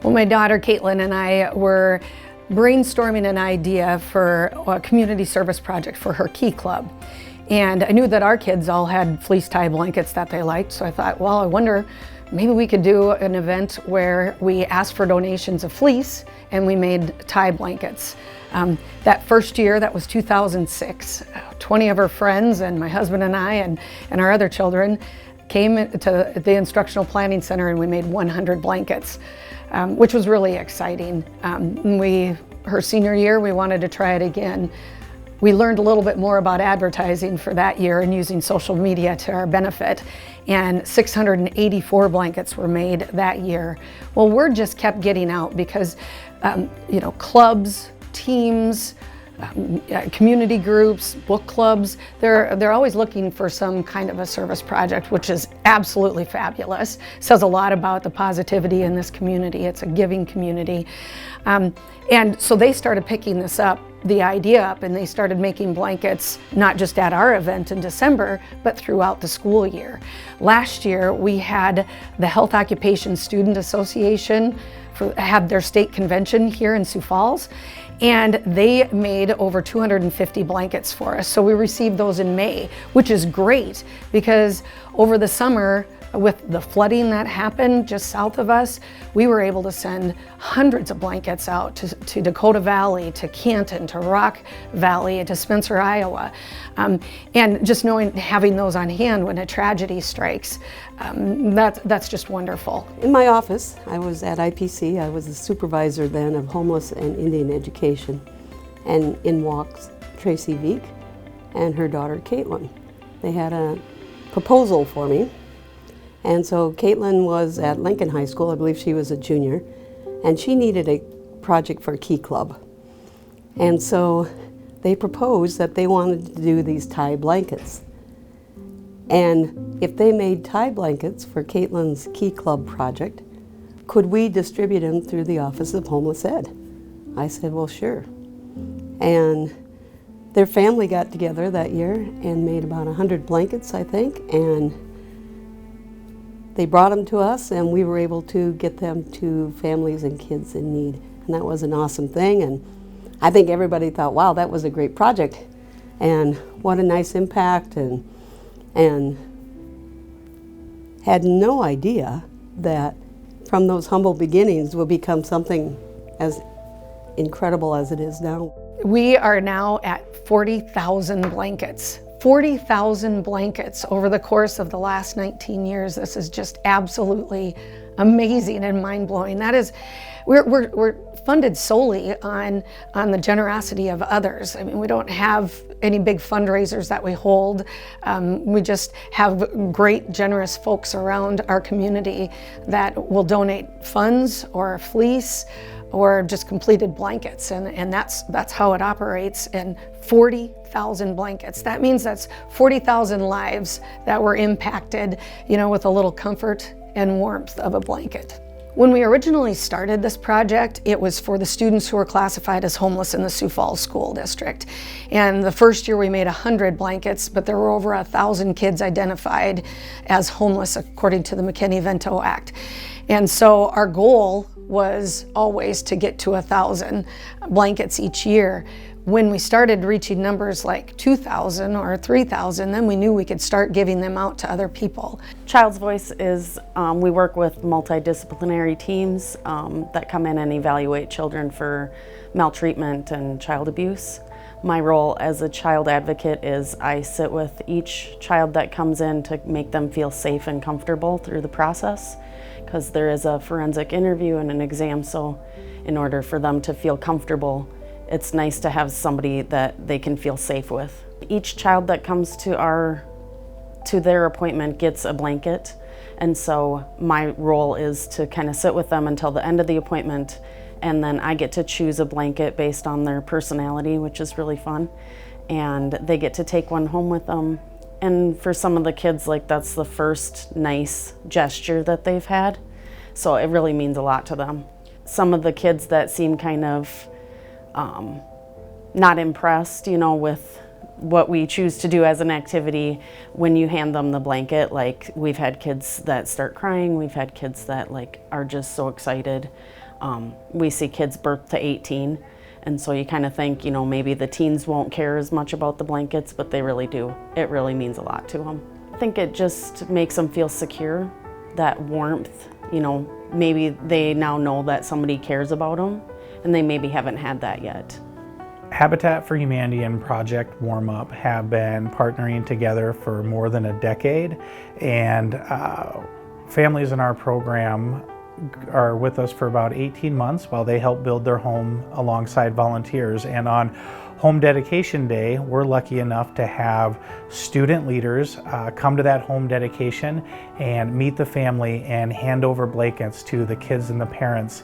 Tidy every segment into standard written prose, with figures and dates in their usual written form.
Well, my daughter Caitlin and I were brainstorming an idea for a community service project for her Key Club. And I knew that our kids all had fleece tie blankets that they liked, so I thought, well, I wonder, maybe we could do an event where we asked for donations of fleece and we made tie blankets. That first year, that was 2006, 20 of her friends and my husband and I and our other children came to the Instructional Planning Center and we made 100 blankets, which was really exciting. Her senior year, we wanted to try it again. We learned a little bit more about advertising for that year and using social media to our benefit, and 684 blankets were made that year. Well, word just kept getting out because clubs, teams, community groups, book clubs, they're always looking for some kind of a service project, which is absolutely fabulous. Says a lot about the positivity in this community. It's a giving community. And so they started picking the idea up, and they started making blankets, not just at our event in December, but throughout the school year. Last year, we had the Health Occupation Student Association have their state convention here in Sioux Falls, and they made over 250 blankets for us. So we received those in May, which is great because over the summer, with the flooding that happened just south of us, we were able to send hundreds of blankets out to Dakota Valley, to Canton, to Rock Valley, to Spencer, Iowa. And just having those on hand when a tragedy strikes, that's just wonderful. In my office, I was at IPC. I was the supervisor then of homeless and Indian education. And in walks Tracy Veek and her daughter Caitlin. They had a proposal for me. And so Caitlin was at Lincoln High School, I believe she was a junior, and she needed a project for Key Club. And so they proposed that they wanted to do these tie blankets. And if they made tie blankets for Caitlin's Key Club project, could we distribute them through the Office of Homeless Ed? I said, well, sure. And their family got together that year and made about 100 blankets, I think, and they brought them to us, and we were able to get them to families and kids in need. And that was an awesome thing. And I think everybody thought, wow, that was a great project. And what a nice impact. And had no idea that from those humble beginnings will become something as incredible as it is now. We are now at 40,000 blankets. 40,000 blankets over the course of the last 19 years. This is just absolutely amazing and mind-blowing. That is, we're funded solely on the generosity of others. I mean, we don't have any big fundraisers that we hold. We just have great, generous folks around our community that will donate funds or fleece or just completed blankets, and that's how it operates. And 40,000 blankets. That means that's 40,000 lives that were impacted, with a little comfort and warmth of a blanket. When we originally started this project, it was for the students who were classified as homeless in the Sioux Falls School District. And the first year we made 100 blankets, but there were over 1,000 kids identified as homeless according to the McKinney-Vento Act. And so our goal was always to get to 1,000 blankets each year. When we started reaching numbers like 2,000 or 3,000, then we knew we could start giving them out to other people. Child's Voice is, we work with multidisciplinary teams that come in and evaluate children for maltreatment and child abuse. My role as a child advocate is I sit with each child that comes in to make them feel safe and comfortable through the process, because there is a forensic interview and an exam, so in order for them to feel comfortable, it's nice to have somebody that they can feel safe with. Each child that comes to their appointment gets a blanket, and so my role is to kind of sit with them until the end of the appointment, and then I get to choose a blanket based on their personality, which is really fun, and they get to take one home with them. And for some of the kids, that's the first nice gesture that they've had, so it really means a lot to them. Some of the kids that seem kind of not impressed, with what we choose to do as an activity, when you hand them the blanket, we've had kids that start crying, we've had kids that are just so excited. We see kids birth to 18, and so you kind of think, you know, maybe the teens won't care as much about the blankets, but they really do. It really means a lot to them. I think it just makes them feel secure, that warmth, you know, maybe they now know that somebody cares about them, and they maybe haven't had that yet. Habitat for Humanity and Project Warm Up have been partnering together for more than a decade, and families in our program are with us for about 18 months while they help build their home alongside volunteers. And on Home Dedication Day, we're lucky enough to have student leaders come to that home dedication and meet the family and hand over blankets to the kids and the parents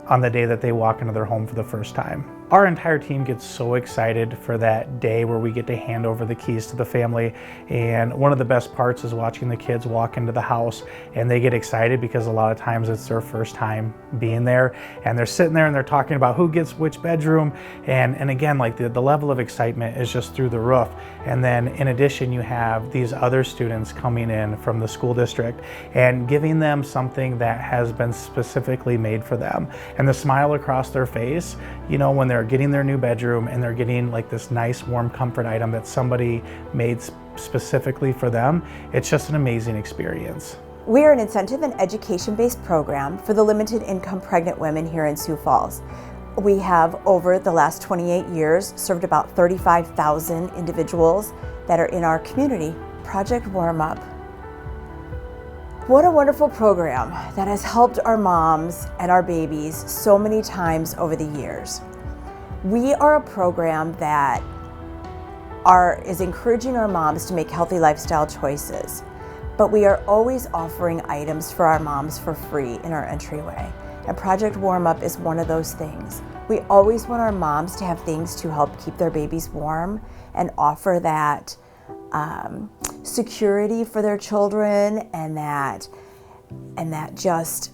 on the day that they walk into their home for the first time. Our entire team gets so excited for that day where we get to hand over the keys to the family, and one of the best parts is watching the kids walk into the house and they get excited because a lot of times it's their first time being there, and they're sitting there and they're talking about who gets which bedroom, and again, like the level of excitement is just through the roof. And then in addition, you have these other students coming in from the school district and giving them something that has been specifically made for them, and the smile across their face, you know, when they're getting their new bedroom and they're getting like this nice warm comfort item that somebody made specifically for them, it's just an amazing experience. We are an incentive and education-based program for the limited income pregnant women here in Sioux Falls. We have, over the last 28 years, served about 35,000 individuals that are in our community. Project Warm Up. What a wonderful program that has helped our moms and our babies so many times over the years. We are a program that is encouraging our moms to make healthy lifestyle choices, but we are always offering items for our moms for free in our entryway. And Project Warm Up is one of those things. We always want our moms to have things to help keep their babies warm and offer that security for their children, and that just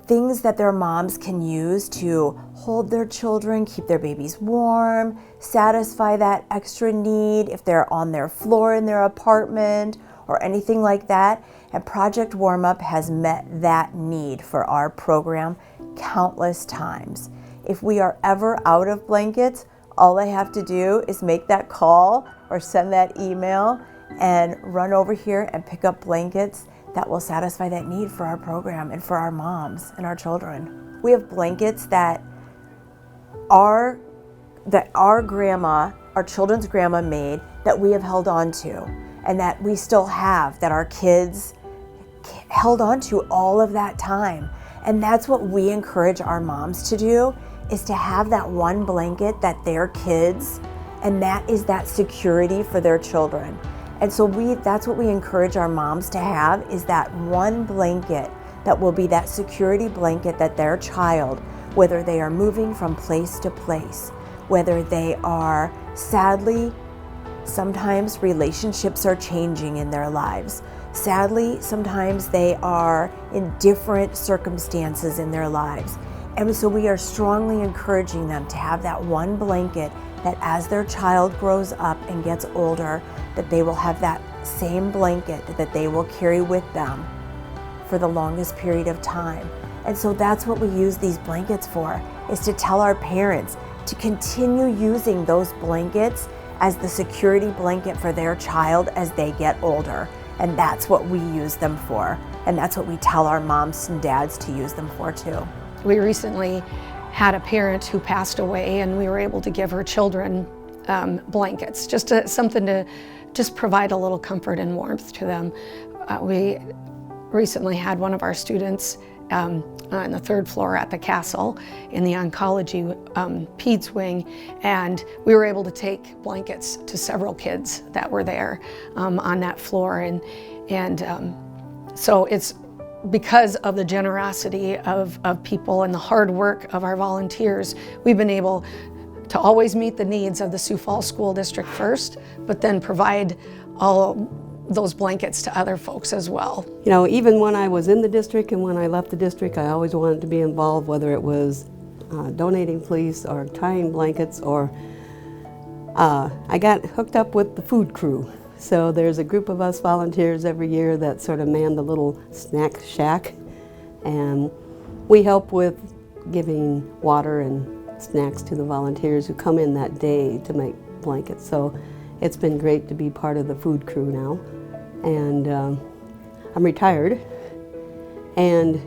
things that their moms can use to hold their children, keep their babies warm, satisfy that extra need if they're on their floor in their apartment or anything like that. And Project Warm Up has met that need for our program countless times. If we are ever out of blankets, all I have to do is make that call or send that email and run over here and pick up blankets that will satisfy that need for our program and for our moms and our children. We have blankets that our grandma, our children's grandma made, that we have held on to and that we still have, that our kids held on to all of that time. And that's what we encourage our moms to do, is to have that one blanket that their kids, and that is that security for their children. And so that's what we encourage our moms to have, is that one blanket that will be that security blanket that their child, whether they are moving from place to place, whether they are, sadly, sometimes relationships are changing in their lives. Sadly, sometimes they are in different circumstances in their lives. And so we are strongly encouraging them to have that one blanket that as their child grows up and gets older, that they will have that same blanket that they will carry with them for the longest period of time. And so that's what we use these blankets for, is to tell our parents to continue using those blankets as the security blanket for their child as they get older. And that's what we use them for. And that's what we tell our moms and dads to use them for too. We recently had a parent who passed away, and we were able to give her children blankets, something to just provide a little comfort and warmth to them. We recently had one of our students on the third floor at the castle in the oncology peds wing, and we were able to take blankets to several kids that were there on that floor, and so it's because of the generosity of people and the hard work of our volunteers, we've been able to always meet the needs of the Sioux Falls School District first, but then provide all those blankets to other folks as well. You know, even when I was in the district and when I left the district, I always wanted to be involved, whether it was donating fleece or tying blankets, or I got hooked up with the food crew. So there's a group of us volunteers every year that sort of man the little snack shack, and we help with giving water and snacks to the volunteers who come in that day to make blankets. So it's been great to be part of the food crew now. And I'm retired and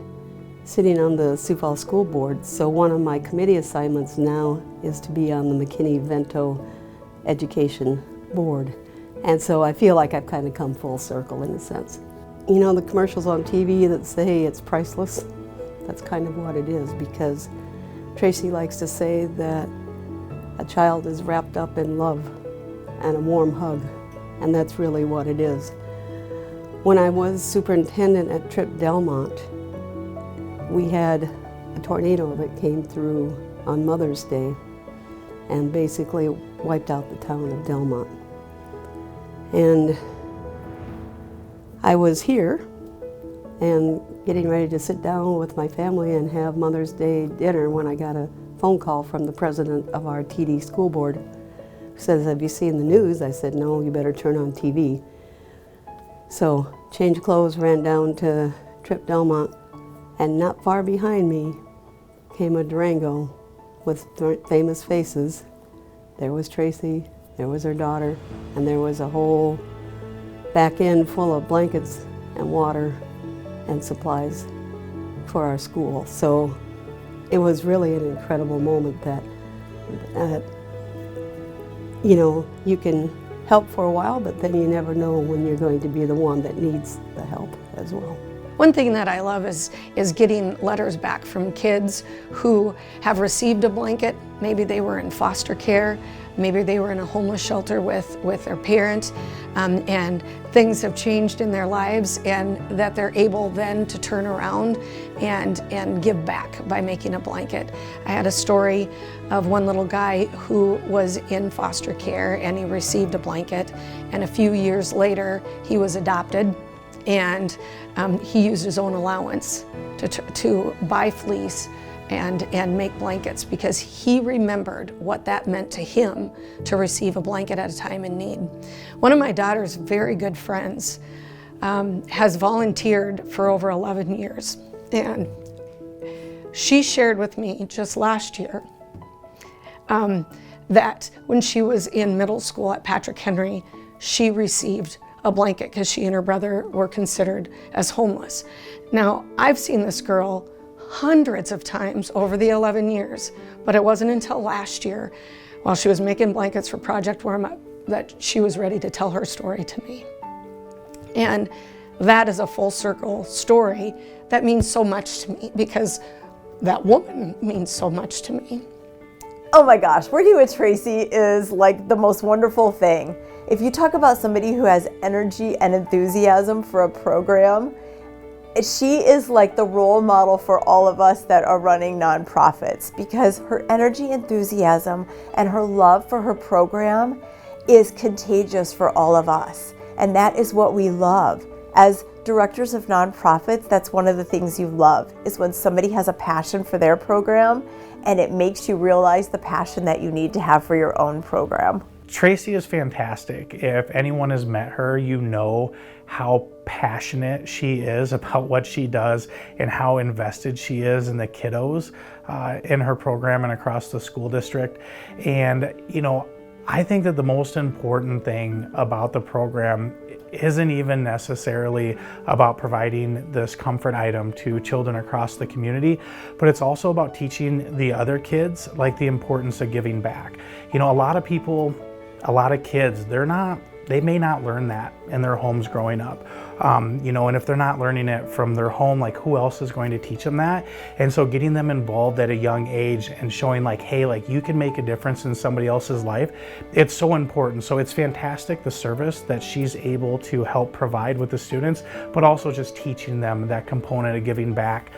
sitting on the Sioux Falls School Board. So one of my committee assignments now is to be on the McKinney-Vento Education Board. And so I feel like I've kind of come full circle in a sense. You know, the commercials on TV that say it's priceless, that's kind of what it is, because Tracy likes to say that a child is wrapped up in love and a warm hug, and that's really what it is. When I was superintendent at Trip Delmont, we had a tornado that came through on Mother's Day and basically wiped out the town of Delmont. And I was here and getting ready to sit down with my family and have Mother's Day dinner when I got a phone call from the president of our TD school board who says, "Have you seen the news?" I said, "No, you better turn on TV." So changed clothes, ran down to Trip Delmont, and not far behind me came a Durango with famous faces. There was Tracy, there was her daughter, and there was a whole back end full of blankets and water and supplies for our school. So it was really an incredible moment that, you know, you can help for a while, but then you never know when you're going to be the one that needs the help as well. One thing that I love is getting letters back from kids who have received a blanket. Maybe they were in foster care, maybe they were in a homeless shelter with their parent, and things have changed in their lives, and that they're able then to turn around and give back by making a blanket. I had a story of one little guy who was in foster care and he received a blanket, and a few years later he was adopted. And he used his own allowance to buy fleece and make blankets, because he remembered what that meant to him to receive a blanket at a time in need. One of my daughter's very good friends has volunteered for over 11 years. And she shared with me just last year that when she was in middle school at Patrick Henry, she received a blanket because she and her brother were considered as homeless. Now, I've seen this girl hundreds of times over the 11 years, but it wasn't until last year, while she was making blankets for Project Warm Up, that she was ready to tell her story to me. And that is a full circle story that means so much to me, because that woman means so much to me. Oh my gosh, working with Tracy is like the most wonderful thing. If you talk about somebody who has energy and enthusiasm for a program, she is like the role model for all of us that are running nonprofits, because her energy, enthusiasm, and her love for her program is contagious for all of us. And that is what we love. As directors of nonprofits, that's one of the things you love, is when somebody has a passion for their program and it makes you realize the passion that you need to have for your own program. Tracy is fantastic. If anyone has met her, you know how passionate she is about what she does and how invested she is in the kiddos in her program and across the school district. And, you know, I think that the most important thing about the program isn't even necessarily about providing this comfort item to children across the community, but it's also about teaching the other kids like the importance of giving back. You know, a lot of kids, they may not learn that in their homes growing up. You know, and if they're not learning it from their home, like who else is going to teach them that? And so getting them involved at a young age and showing like, hey, like you can make a difference in somebody else's life, it's so important. So it's fantastic, the service that she's able to help provide with the students, but also just teaching them that component of giving back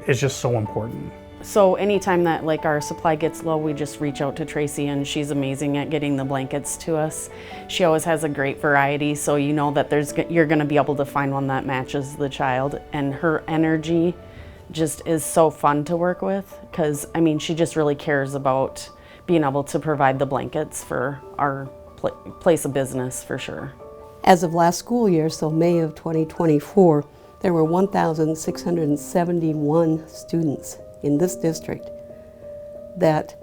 is just so important. So anytime that like our supply gets low, we just reach out to Tracy, and she's amazing at getting the blankets to us. She always has a great variety, so you know that you're going to be able to find one that matches the child. And her energy just is so fun to work with, because I mean, she just really cares about being able to provide the blankets for our place of business for sure. As of last school year, so May of 2024, there were 1,671 students in this district that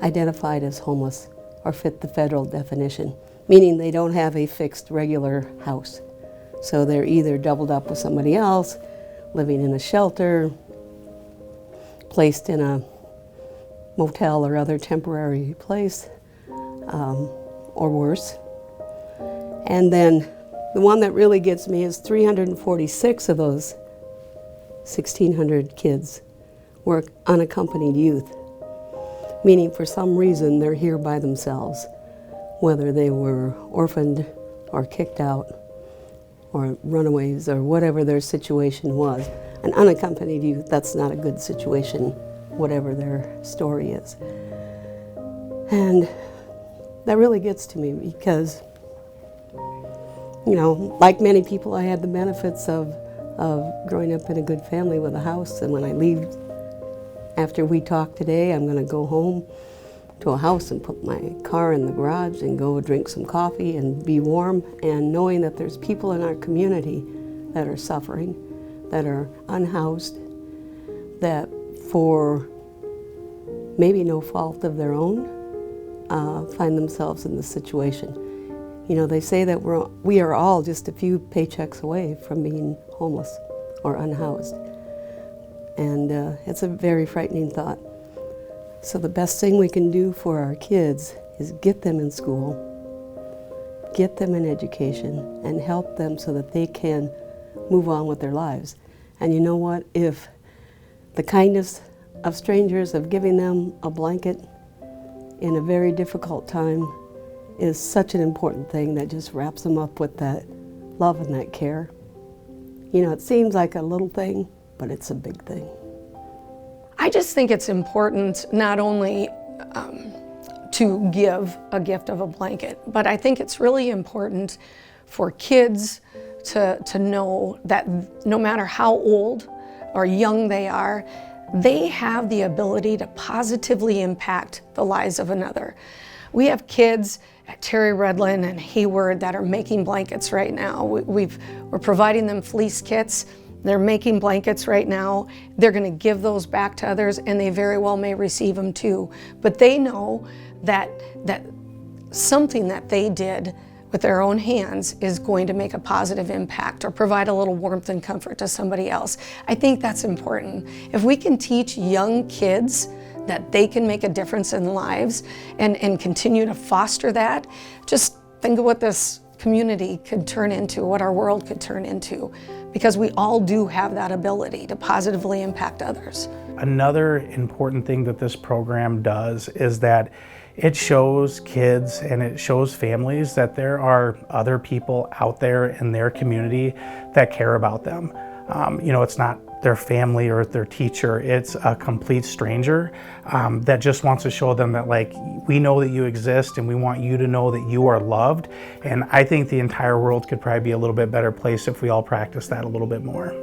identified as homeless or fit the federal definition, meaning they don't have a fixed regular house. So they're either doubled up with somebody else, living in a shelter, placed in a motel or other temporary place, or worse. And then the one that really gets me is 346 of those 1,600 kids were unaccompanied youth, meaning for some reason they're here by themselves, whether they were orphaned or kicked out or runaways or whatever their situation was. An unaccompanied youth, that's not a good situation, whatever their story is. And that really gets to me because, you know, like many people, I had the benefits of growing up in a good family with a house, and when I leave, after we talk today, I'm gonna go home to a house and put my car in the garage and go drink some coffee and be warm, and knowing that there's people in our community that are suffering, that are unhoused, that for maybe no fault of their own, find themselves in this situation. You know, they say that we are all just a few paychecks away from being homeless or unhoused. And it's a very frightening thought. So the best thing we can do for our kids is get them in school, get them in education, and help them so that they can move on with their lives. And you know what? If the kindness of strangers, of giving them a blanket in a very difficult time, is such an important thing that just wraps them up with that love and that care. You know, it seems like a little thing, but it's a big thing. I just think it's important not only to give a gift of a blanket, but I think it's really important for kids to know that no matter how old or young they are, they have the ability to positively impact the lives of another. We have kids at Terry Redland and Hayward that are making blankets right now. We're providing them fleece kits. They're making blankets right now. They're going to give those back to others, and they very well may receive them too. But they know that something that they did with their own hands is going to make a positive impact or provide a little warmth and comfort to somebody else. I think that's important. If we can teach young kids that they can make a difference in lives and continue to foster that, just think of what this community could turn into, what our world could turn into, because we all do have that ability to positively impact others. Another important thing that this program does is that it shows kids and it shows families that there are other people out there in their community that care about them. You know, it's not their family or their teacher, it's a complete stranger that just wants to show them that, like, we know that you exist and we want you to know that you are loved. And I think the entire world could probably be a little bit better place if we all practice that a little bit more.